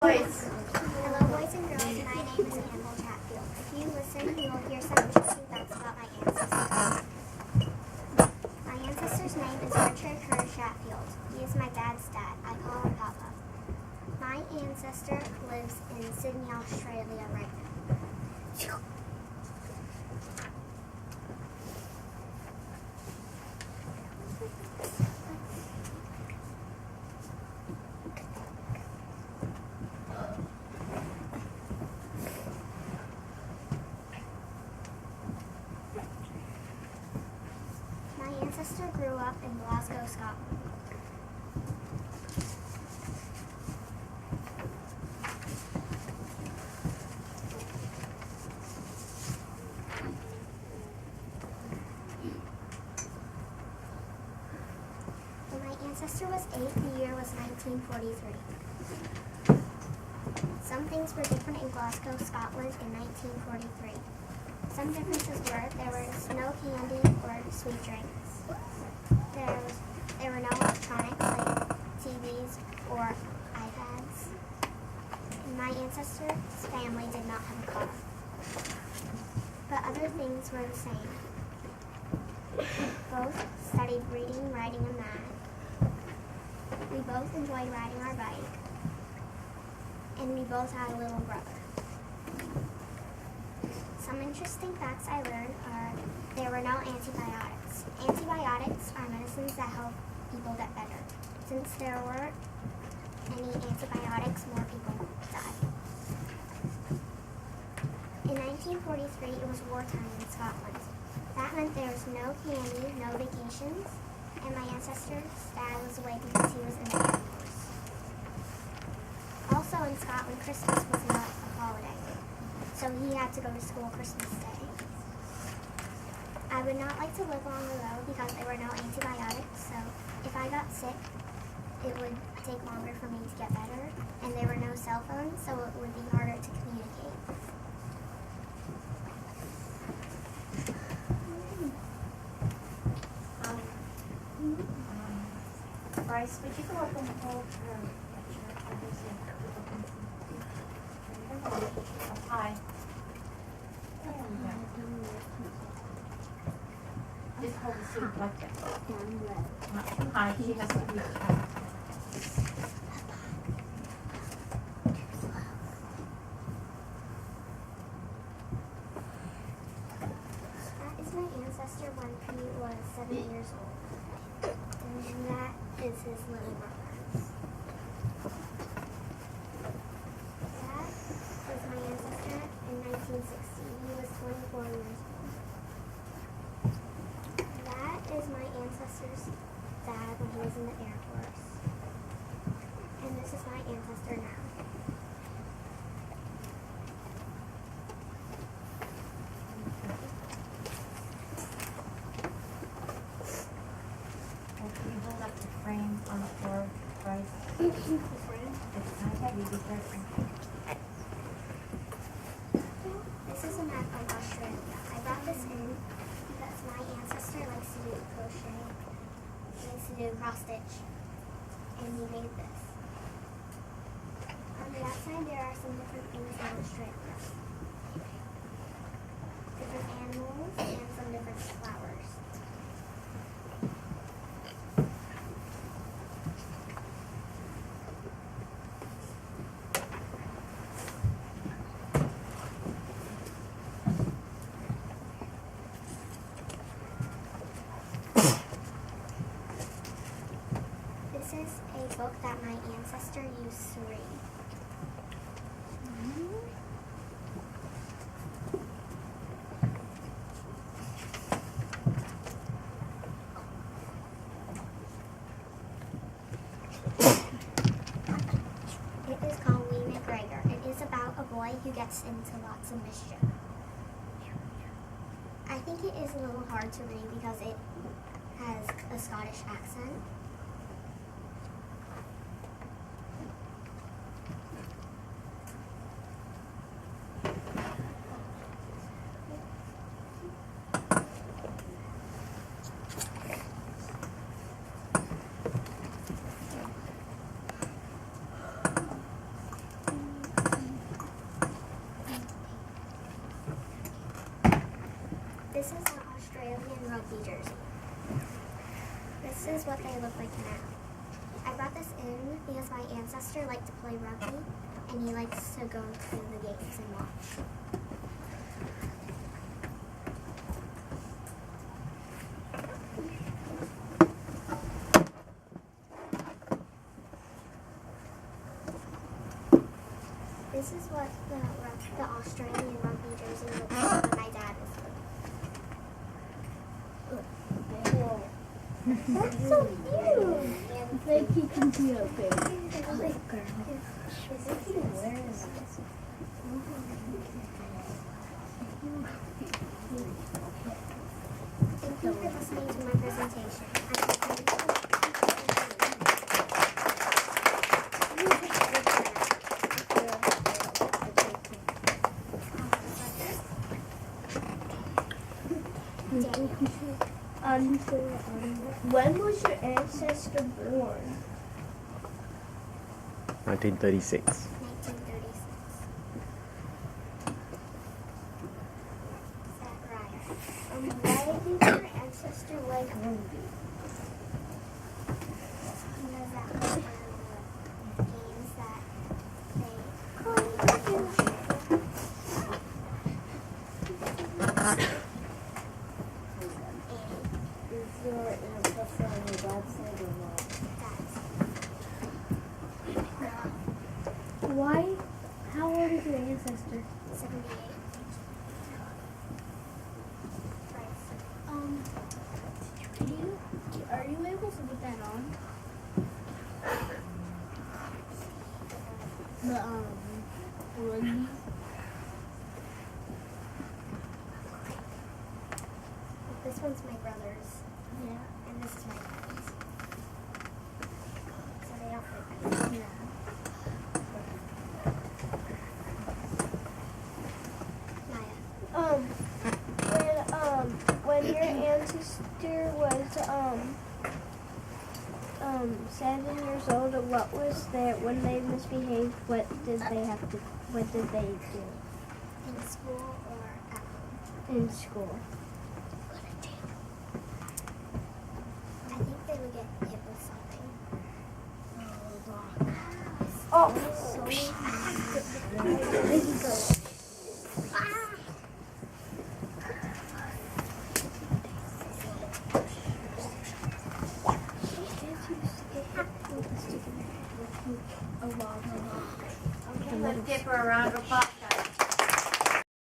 Hello, boys and girls. My name is Campbell. If you listen, you will hear some interesting facts about my ancestors. My ancestor's name is Richard Kerr Chatfield. He is my dad's dad. I call him Papa. My ancestor lives in Sydney, Australia right now. My ancestor grew up in Glasgow, Scotland. When my ancestor was 8, the year was 1943. Some things were different in Glasgow, Scotland in 1943. Some differences were there was no candy or sweet drinks. There were no electronics like TVs or iPads. And my ancestor's family did not have a car. But other things were the same. We both studied reading, writing, and math. We both enjoyed riding our bike. And we both had a little brother. Some interesting facts I learned are there were no antibiotics. Antibiotics are medicines that help people get better. Since there weren't any antibiotics, more people died. In 1943, it was wartime in Scotland. That meant there was no candy, no vacations, and my ancestor's dad was away because he was in the Air Force. Also in Scotland, Christmas was not a holiday. So he had to go to school Christmas Day. I would not like to live long ago because there were no antibiotics, so if I got sick, it would take longer for me to get better, and there were no cell phones, so it would be harder to communicate. Bryce, would you go up and hold her picture? Hi. Just hold the seat like that. Not too high, she has to reach out. That is my ancestor when he was 7 years old. And that is his little brother. That is my ancestor in 1960. He was 24 years old. That is my ancestor's dad when he was in the Air Force. And this is my ancestor now. Can you hold up the frame on the floor, Bryce? It's not heavy, be careful. This is a map of Australia. I brought this in because my ancestor likes to do crochet. He likes to do cross stitch. And he made this. On the outside there are some different things in Australia. Different animals and some different flowers. This is a book that my ancestor used to read. It is called Lee McGregor. It is about a boy who gets into lots of mischief. I think it is a little hard to read because it has a Scottish accent. This is an Australian rugby jersey. This is what they look like now. I brought this in because my ancestor liked to play rugby, and he likes to go to the games and watch. This is what the Australian rugby jersey looks like when my dad was little. That's so cute. It's like he can be a baby. Thank you for listening to my presentation. When was your ancestor born? 1936. 1936. Is that right? Why did your ancestor like rugby? Because that was one of the games that they Is your ancestor on your dad's side or not? Why? How old is your ancestor? 78. Right. Are you able to put that on? The rugby. This one's my brother's, Yeah. and this is my dad's. So they don't fit right. Yeah. Maya. When your ancestor was 7 years old, what was their when they misbehaved? What did they do In school or at home? in school? I think they would get hit with something. Oh, Let's give her a round of applause.